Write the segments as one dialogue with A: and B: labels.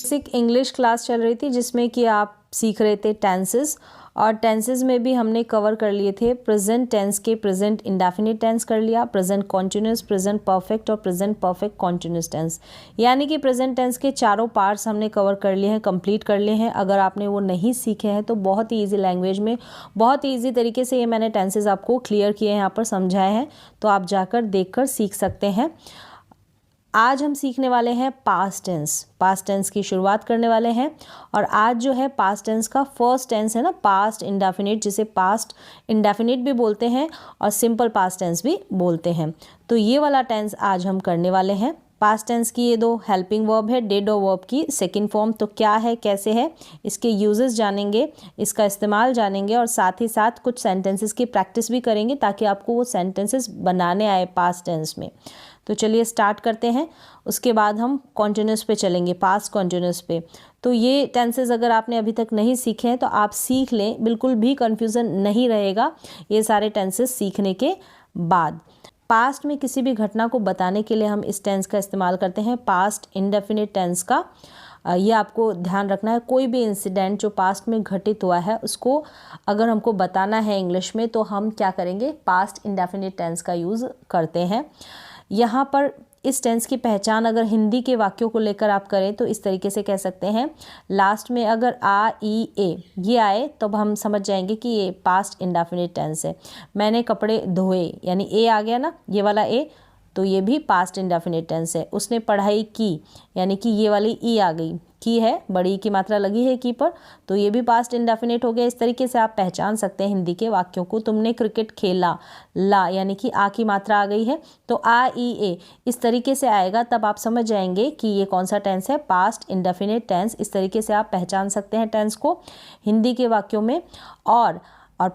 A: Basic English class चल रही थी जिसमें कि आप सीख रहे थे टेंसेस, और टेंसेस में भी हमने कवर कर लिए थे प्रेजेंट टेंस के प्रेजेंट इंडेफिनिट टेंस कर लिया, प्रेजेंट कॉन्टिन्यूस, प्रेजेंट परफेक्ट और प्रेजेंट परफेक्ट कॉन्टिन्यूस टेंस। यानी कि प्रेजेंट टेंस के चारों पार्ट्स हमने कवर कर लिए हैं, कंप्लीट कर लिए हैं। अगर आपने वो नहीं सीखे हैं तो बहुत ही ईजी लैंग्वेज में, बहुत ही ईजी तरीके से ये मैंने टेंसेज आपको क्लियर किए हैं, यहाँ पर समझाए हैं, तो आप जाकर देखकर सीख सकते हैं। आज हम सीखने वाले हैं पास्ट टेंस। पास्ट टेंस की शुरुआत करने वाले हैं, और आज जो है पास्ट टेंस का फर्स्ट टेंस है ना, पास्ट इंडेफिनिट, जिसे पास्ट इंडेफिनिट भी बोलते हैं और सिंपल पास्ट टेंस भी बोलते हैं। तो ये वाला टेंस आज हम करने वाले हैं। पास्ट टेंस की ये दो हेल्पिंग वर्ब है, डिड और वर्ब की सेकंड फॉर्म। तो क्या है, कैसे है, इसके यूजेस जानेंगे, इसका इस्तेमाल जानेंगे, और साथ ही साथ कुछ सेंटेंसेस की प्रैक्टिस भी करेंगे ताकि आपको वो सेंटेंसेस बनाने आए पास्ट टेंस में। तो चलिए स्टार्ट करते हैं। उसके बाद हम कॉन्टिन्यूस पे चलेंगे, पास्ट कॉन्टिन्यूस पे। तो ये टेंसेस अगर आपने अभी तक नहीं सीखे हैं तो आप सीख लें, बिल्कुल भी कन्फ्यूज़न नहीं रहेगा ये सारे टेंसेस सीखने के बाद। पास्ट में किसी भी घटना को बताने के लिए हम इस टेंस का इस्तेमाल करते हैं, पास्ट इंडेफिनिट टेंस का। ये आपको ध्यान रखना है, कोई भी इंसिडेंट जो पास्ट में घटित हुआ है उसको अगर हमको बताना है इंग्लिश में तो हम क्या करेंगे, पास्ट इंडेफिनिट टेंस का यूज़ करते हैं। यहाँ पर इस टेंस की पहचान अगर हिंदी के वाक्यों को लेकर आप करें तो इस तरीके से कह सकते हैं, लास्ट में अगर आ, ई, ए ये आए तब हम समझ जाएंगे कि ये पास्ट इंडेफिनिट टेंस है। मैंने कपड़े धोए, यानी ए आ गया ना, ये वाला ए, तो ये भी पास्ट इंडेफिनिट टेंस है। उसने पढ़ाई की, यानी कि ये वाली ई आ गई, की है, बड़ी की मात्रा लगी है की पर, तो ये भी पास्ट इंडेफिनिट हो गया। इस तरीके से आप पहचान सकते हैं हिंदी के वाक्यों को। तुमने क्रिकेट खेला, ला यानी कि आ की मात्रा आ गई है, तो आ, ई, ए इस तरीके से आएगा, तब आप समझ जाएंगे कि ये कौन सा टेंस है, पास्ट इंडेफिनिट टेंस। इस तरीके से आप पहचान सकते हैं टेंस को हिंदी के वाक्यों में। और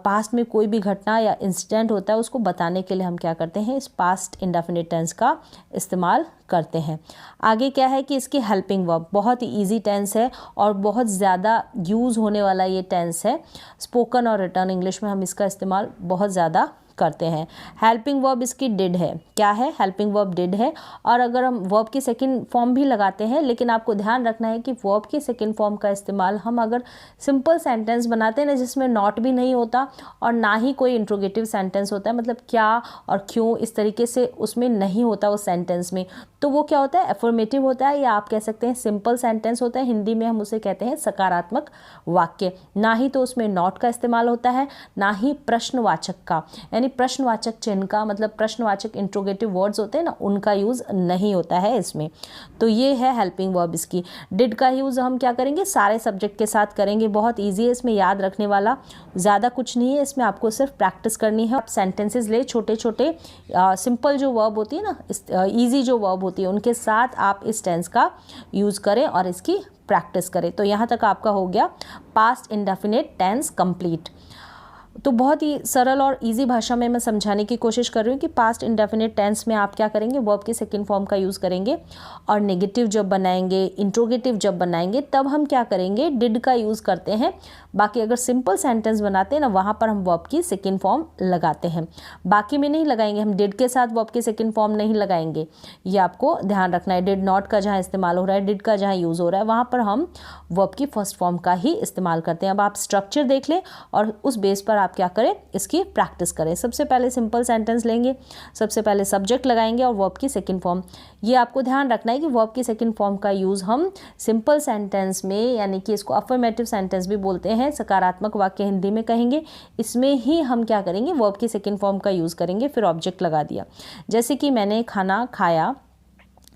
A: पास्ट में कोई भी घटना या इंसिडेंट होता है उसको बताने के लिए हम क्या करते हैं, इस पास्ट इंडेफिनिट टेंस का इस्तेमाल करते हैं। आगे क्या है कि इसकी हेल्पिंग वर्ब, बहुत ही इजी टेंस है और बहुत ज़्यादा यूज़ होने वाला ये टेंस है। स्पोकन और रिटर्न इंग्लिश में हम इसका इस्तेमाल बहुत ज़्यादा करते हैं। हेल्पिंग वर्ब इसकी डिड है। क्या है, हेल्पिंग वर्ब डिड है। और अगर हम वर्ब की सेकंड फॉर्म भी लगाते हैं, लेकिन आपको ध्यान रखना है कि वर्ब की सेकंड फॉर्म का इस्तेमाल हम अगर सिंपल सेंटेंस बनाते हैं ना, जिसमें नॉट भी नहीं होता और ना ही कोई इंट्रोगेटिव सेंटेंस होता है, मतलब क्या और क्यों इस तरीके से उसमें नहीं होता उस सेंटेंस में, तो वो क्या होता है, एफर्मेटिव होता है, या आप कह सकते हैं सिंपल सेंटेंस होता है। हिंदी में हम उसे कहते हैं सकारात्मक वाक्य। ना ही तो उसमें नॉट का इस्तेमाल होता है, ना ही प्रश्नवाचक का, यानी प्रश्नवाचक चिन्ह का, मतलब प्रश्नवाचक इंट्रोगेटिव वर्ड्स होते हैं ना, उनका यूज़ नहीं होता है इसमें। तो ये है हेल्पिंग वर्ब इसकी। डिड का यूज़ हम क्या करेंगे, सारे सब्जेक्ट के साथ करेंगे। बहुत ईजी है, इसमें याद रखने वाला ज़्यादा कुछ नहीं है, इसमें आपको सिर्फ प्रैक्टिस करनी है। आप सेंटेंसेस ले, छोटे छोटे सिंपल जो वर्ब होती है ना, ईजी जो वर्ब होती है, उनके साथ आप इस टेंस का यूज़ करें और इसकी प्रैक्टिस करें। तो यहाँ तक आपका हो गया पास्ट इंडेफिनिट टेंस कंप्लीट। तो बहुत ही सरल और इजी भाषा में मैं समझाने की कोशिश कर रही हूँ कि पास्ट इंडेफिनिट टेंस में आप क्या करेंगे, वर्ब की सेकंड फॉर्म का यूज़ करेंगे, और नेगेटिव जब बनाएंगे, इंट्रोगेटिव जब बनाएंगे, तब हम क्या करेंगे, डिड का यूज़ करते हैं। बाकी अगर सिंपल सेंटेंस बनाते हैं ना, वहाँ पर हम वर्ब की सेकंड फॉर्म लगाते हैं। बाकी में नहीं लगाएंगे, हम डिड के साथ वर्ब की सेकंड फॉर्म नहीं लगाएंगे, ये आपको ध्यान रखना है। डिड नॉट का जहाँ इस्तेमाल हो रहा है, डिड का जहाँ यूज़ हो रहा है, वहाँ पर हम वर्ब की फर्स्ट फॉर्म का ही इस्तेमाल करते हैं। अब आप स्ट्रक्चर देख लें और उस बेस पर आप क्या करें, इसकी प्रैक्टिस करें। सबसे पहले सिंपल सेंटेंस लेंगे, सबसे पहले सब्जेक्ट लगाएंगे और वर्ब की सेकंड फॉर्म। ये आपको ध्यान रखना है कि वर्ब की सेकंड फॉर्म का यूज़ हम सिंपल सेंटेंस में, यानी कि इसको अफर्मेटिव सेंटेंस भी बोलते हैं, सकारात्मक वाक्य हिंदी में कहेंगे, इसमें ही हम क्या करेंगे, वर्ब की सेकंड फॉर्म का यूज़ करेंगे। फिर ऑब्जेक्ट लगा दिया, जैसे कि मैंने खाना खाया,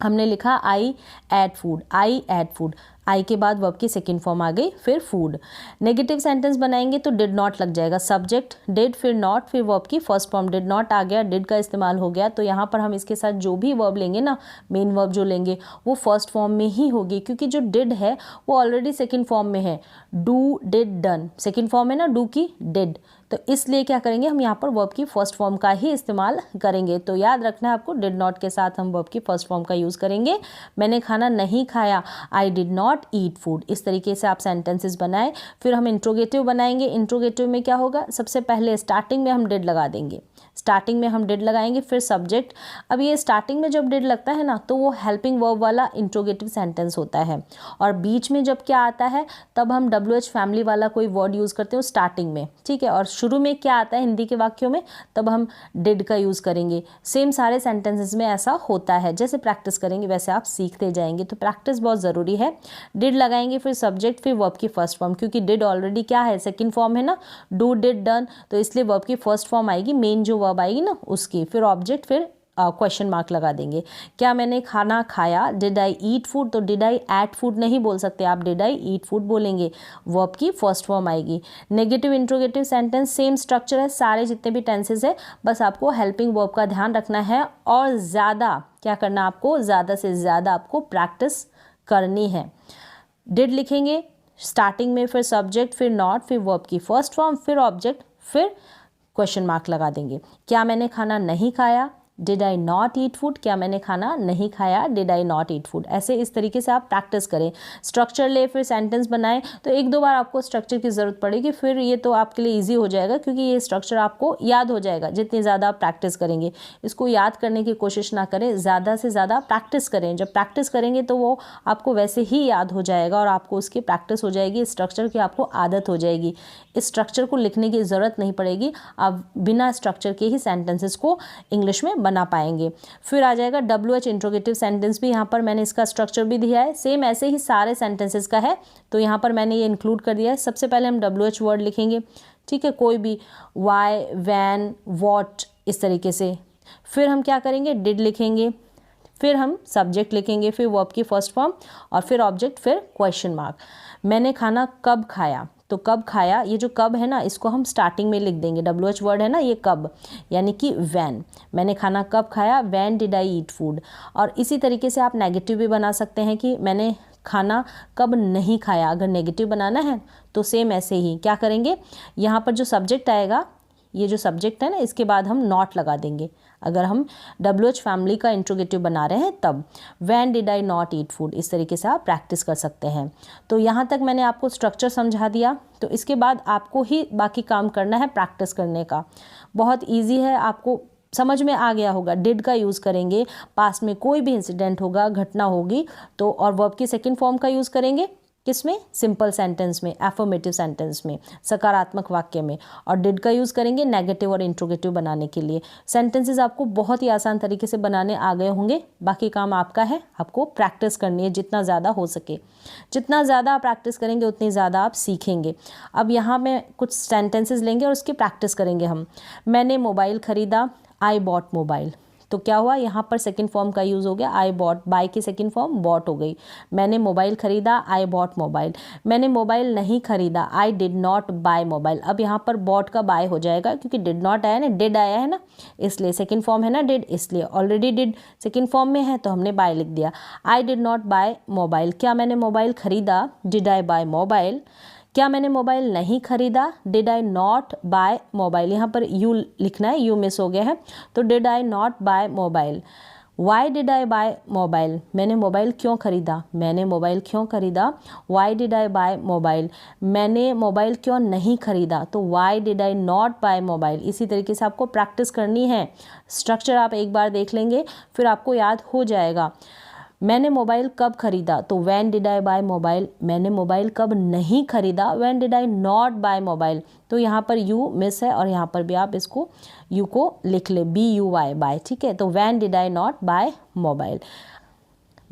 A: हमने लिखा आई एट फूड, आई एट फूड, आई के बाद वर्ब की सेकंड फॉर्म आ गई, फिर फूड। नेगेटिव सेंटेंस बनाएंगे तो डिड नॉट लग जाएगा, सब्जेक्ट डिड, फिर नॉट, फिर वर्ब की फर्स्ट फॉर्म, डिड नॉट आ गया, डिड का इस्तेमाल हो गया। तो यहाँ पर हम इसके साथ जो भी वर्ब लेंगे ना, मेन वर्ब जो लेंगे वो फर्स्ट फॉर्म में ही होगी, क्योंकि जो डिड है वो ऑलरेडी सेकेंड फॉर्म में है। Do, did, done, second form है ना डू की, डिड, तो इसलिए क्या करेंगे, हम यहाँ पर वर्ब की फर्स्ट फॉर्म का ही इस्तेमाल करेंगे। तो याद रखना है आपको, डिड नॉट के साथ हम वर्ब की फर्स्ट फॉर्म का यूज़ करेंगे। मैंने खाना नहीं खाया, आई डिड नॉट ईट फूड। इस तरीके से आप सेंटेंसेस बनाएं। फिर हम इंट्रोगेटिव बनाएंगे। इंट्रोगेटिव में क्या होगा, सबसे पहले स्टार्टिंग में हम डिड लगा देंगे, स्टार्टिंग में हम डिड लगाएंगे, फिर सब्जेक्ट। अब ये स्टार्टिंग में जब डिड लगता है ना, तो वो हेल्पिंग वर्ब वाला इंट्रोगेटिव सेंटेंस होता है, और बीच में जब क्या आता है, तब हम WH फैमिली वाला कोई वर्ड यूज़ करते हैं स्टार्टिंग में, ठीक है। और शुरू में क्या आता है हिंदी के वाक्यों में, तब हम डिड का यूज़ करेंगे। सेम सारे सेंटेंसेस में ऐसा होता है। जैसे प्रैक्टिस करेंगे वैसे आप सीखते जाएंगे, तो प्रैक्टिस बहुत ज़रूरी है। डिड लगाएंगे, फिर सब्जेक्ट, फिर वर्ब की फर्स्ट फॉर्म, क्योंकि डिड ऑलरेडी क्या है, सेकंड फॉर्म है ना, डू डिड डन, तो इसलिए वर्ब की फर्स्ट फॉर्म आएगी, मेन जो वर्ब आएगी ना उसकी, फिर ऑब्जेक्ट, फिर क्वेश्चन मार्क लगा देंगे। क्या मैंने खाना खाया, डिड आई ईट फूड, तो डिड आई एट फूड नहीं बोल सकते आप, डिड आई ईट फूड बोलेंगे, वर्ब की फर्स्ट फॉर्म आएगी। Negative interrogative sentence same structure है, सारे जितने भी टेंसेस है, बस आपको हेल्पिंग वर्ब का ध्यान रखना है, और ज़्यादा क्या करना आपको, ज़्यादा से ज़्यादा आपको प्रैक्टिस करनी है। डिड लिखेंगे स्टार्टिंग में, फिर सब्जेक्ट, फिर नॉट, फिर वर्ब की फर्स्ट फॉर्म, फिर ऑब्जेक्ट, फिर क्वेश्चन मार्क लगा देंगे। क्या मैंने खाना नहीं खाया, did I not eat food, क्या मैंने खाना नहीं खाया, did I not eat food. ऐसे इस तरीके से आप प्रैक्टिस करें, स्ट्रक्चर ले, फिर सेंटेंस बनाएं। तो एक दो बार आपको स्ट्रक्चर की ज़रूरत पड़ेगी, फिर ये तो आपके लिए इजी हो जाएगा, क्योंकि ये स्ट्रक्चर आपको याद हो जाएगा जितनी ज़्यादा आप प्रैक्टिस करेंगे। इसको याद करने की कोशिश ना करें, ज़्यादा से ज़्यादा प्रैक्टिस करें। जब प्रैक्टिस करेंगे तो वो आपको वैसे ही याद हो जाएगा, और आपको उसकी प्रैक्टिस हो जाएगी, स्ट्रक्चर की आपको आदत हो जाएगी। इस स्ट्रक्चर को लिखने की ज़रूरत नहीं पड़ेगी, आप बिना स्ट्रक्चर के ही सेंटेंसेस को इंग्लिश में बना पाएंगे। फिर आ जाएगा WH इंट्रोगेटिव सेंटेंस भी, यहाँ पर मैंने इसका स्ट्रक्चर भी दिया है, सेम ऐसे ही सारे सेंटेंसेस का है, तो यहाँ पर मैंने ये इंक्लूड कर दिया है। सबसे पहले हम WH वर्ड लिखेंगे, ठीक है, कोई भी, वाई, वैन, वॉट, इस तरीके से। फिर हम क्या करेंगे, डिड लिखेंगे, फिर हम सब्जेक्ट लिखेंगे, फिर वर्ब की फर्स्ट फॉर्म, और फिर ऑब्जेक्ट, फिर क्वेश्चन मार्क। मैंने खाना कब खाया, तो कब खाया, ये जो कब है ना, इसको हम स्टार्टिंग में लिख देंगे। WH वर्ड है ना ये कब, यानी कि वैन। मैंने खाना कब खाया, when did I eat food. और इसी तरीके से आप नेगेटिव भी बना सकते हैं कि मैंने खाना कब नहीं खाया। अगर नेगेटिव बनाना है तो सेम ऐसे ही क्या करेंगे, यहाँ पर जो सब्जेक्ट आएगा, ये जो सब्जेक्ट है ना, इसके बाद हम नॉट लगा देंगे। अगर हम WH फैमिली का इंट्रोगेटिव बना रहे हैं तब, when did I not eat food, इस तरीके से आप प्रैक्टिस कर सकते हैं। तो यहाँ तक मैंने आपको स्ट्रक्चर समझा दिया, तो इसके बाद आपको ही बाकी काम करना है प्रैक्टिस करने का। बहुत ईजी है, आपको समझ में आ गया होगा। डिड का यूज़ करेंगे, पास्ट में कोई भी इंसिडेंट होगा, घटना होगी तो, और वर्ब की सेकेंड फॉर्म का यूज़ करेंगे किसमें, सिंपल सेंटेंस में, एफर्मेटिव सेंटेंस में, सकारात्मक वाक्य में, और डिड का यूज़ करेंगे नेगेटिव और इंट्रोगेटिव बनाने के लिए। सेंटेंसेस आपको बहुत ही आसान तरीके से बनाने आ गए होंगे, बाकी काम आपका है, आपको प्रैक्टिस करनी है जितना ज़्यादा हो सके। जितना ज़्यादा आप प्रैक्टिस करेंगे उतनी ज़्यादा आप सीखेंगे। अब यहाँ में कुछ सेंटेंसेस लेंगे और उसकी प्रैक्टिस करेंगे हम। मैंने मोबाइल ख़रीदा, आई बॉट मोबाइल, तो क्या हुआ, यहाँ पर सेकंड फॉर्म का यूज़ हो गया, आई बॉट, बाय की सेकंड फॉर्म बॉट हो गई। मैंने मोबाइल खरीदा, आई बॉट मोबाइल। मैंने मोबाइल नहीं खरीदा, I did not buy mobile. अब यहाँ पर बॉट का बाय हो जाएगा, क्योंकि डिड नॉट आया ना, डिड आया है ना, इसलिए सेकंड फॉर्म है ना डिड, इसलिए ऑलरेडी डिड सेकंड फॉर्म में है तो हमने बाय लिख दिया। I did not buy mobile, क्या मैंने मोबाइल खरीदा, डिड आई बाय मोबाइल। क्या मैंने मोबाइल नहीं खरीदा, did I not buy mobile. यहाँ पर यू लिखना है, यू मिस हो गया है, तो did I not buy mobile. Why did I buy mobile, मैंने मोबाइल क्यों खरीदा, मैंने मोबाइल क्यों खरीदा। Why did I buy mobile, मैंने मोबाइल क्यों नहीं खरीदा, तो why did I not buy mobile. इसी तरीके से आपको प्रैक्टिस करनी है। स्ट्रक्चर आप एक बार देख लेंगे फिर आपको याद हो जाएगा। मैंने मोबाइल कब खरीदा, तो when did I buy mobile. मैंने मोबाइल कब नहीं खरीदा, when did I not buy mobile. तो यहाँ पर यू मिस है और यहाँ पर भी आप इसको यू को लिख ले, BUY बाय, ठीक है। तो when did I not buy mobile.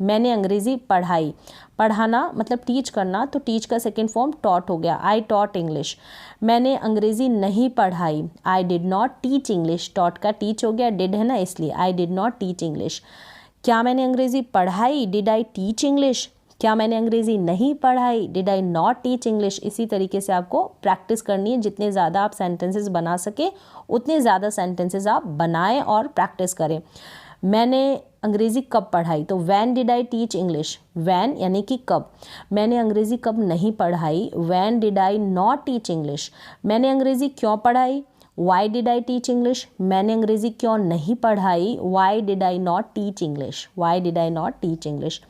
A: मैंने अंग्रेज़ी पढ़ाई, पढ़ाना मतलब टीच करना, तो टीच का सेकेंड फॉर्म टॉट हो गया, आई टॉट इंग्लिश। मैंने अंग्रेज़ी नहीं पढ़ाई, आई did not teach English. Taught का टीच हो गया, डिड है ना, इसलिए आई डिड नॉट टीच इंग्लिश। क्या मैंने अंग्रेज़ी पढ़ाई, डिड आई टीच इंग्लिश। क्या मैंने अंग्रेज़ी नहीं पढ़ाई, did I not teach English. इसी तरीके से आपको प्रैक्टिस करनी है। जितने ज़्यादा आप सेंटेंसेस बना सके उतने ज़्यादा सेंटेंसेस आप बनाएं और प्रैक्टिस करें। मैंने अंग्रेज़ी कब पढ़ाई, तो when did I teach English, when यानी कि कब, मैंने अंग्रेज़ी कब नहीं पढ़ाई, when did I not teach English, मैंने अंग्रेज़ी क्यों पढ़ाई, Y did I teach English, मैंने अंग्रेज़ी क्यों नहीं पढ़ाई, Y did I not teach English, Y did I not teach English.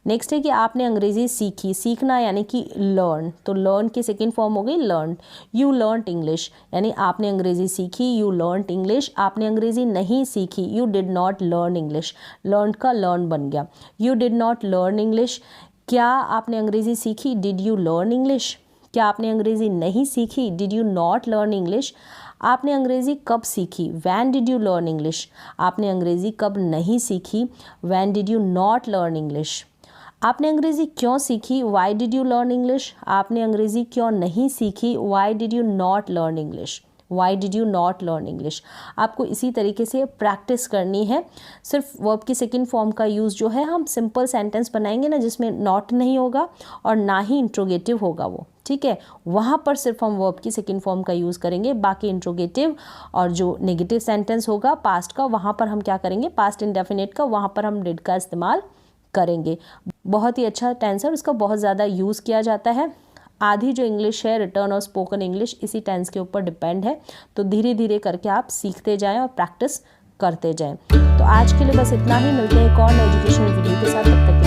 A: Next है कि आपने अंग्रेज़ी सीखी, सीखना यानी कि लर्न, तो लर्न की सेकेंड फॉर्म हो गई लर्न। यू लर्नड इंग्लिश यानी आपने अंग्रेज़ी सीखी, यू लर्नड इंग्लिश। आपने अंग्रेज़ी नहीं सीखी, you did not learn English, learn का लर्न बन गया, you did not learn English. क्या आपने अंग्रेज़ी सीखी, डिड यू लर्न इंग्लिश। क्या आपने अंग्रेज़ी नहीं सीखी, did you not learn English. आपने अंग्रेज़ी कब सीखी, when did you learn English. आपने अंग्रेज़ी कब नहीं सीखी, when did you not learn English. आपने अंग्रेज़ी क्यों सीखी, why did you learn English. आपने अंग्रेज़ी क्यों नहीं सीखी, why did you not learn English, why did you not learn English. आपको इसी तरीके से प्रैक्टिस करनी है। सिर्फ वर्ब की सेकेंड फॉर्म का यूज़ जो है, हम सिंपल सेंटेंस बनाएंगे ना जिसमें नॉट नहीं होगा और ना ही इंट्रोगेटिव होगा वो, ठीक है, वहाँ पर सिर्फ हम वर्ब की सेकेंड फॉर्म का यूज़ करेंगे। बाकी इंट्रोगेटिव और जो नेगेटिव सेंटेंस होगा पास्ट का, वहाँ पर हम क्या करेंगे, पास्ट इंडेफिनिट का, वहाँ पर हम डिड का इस्तेमाल करेंगे। बहुत ही अच्छा टेंस है, उसका बहुत ज़्यादा यूज़ किया जाता है। आधी जो इंग्लिश है रिटर्न और स्पोकन इंग्लिश इसी टेंस के ऊपर डिपेंड है, तो धीरे धीरे करके आप सीखते जाएं और प्रैक्टिस करते जाएं। तो आज के लिए बस इतना ही, मिलते हैं एक और एजुकेशनल वीडियो के साथ, तब तक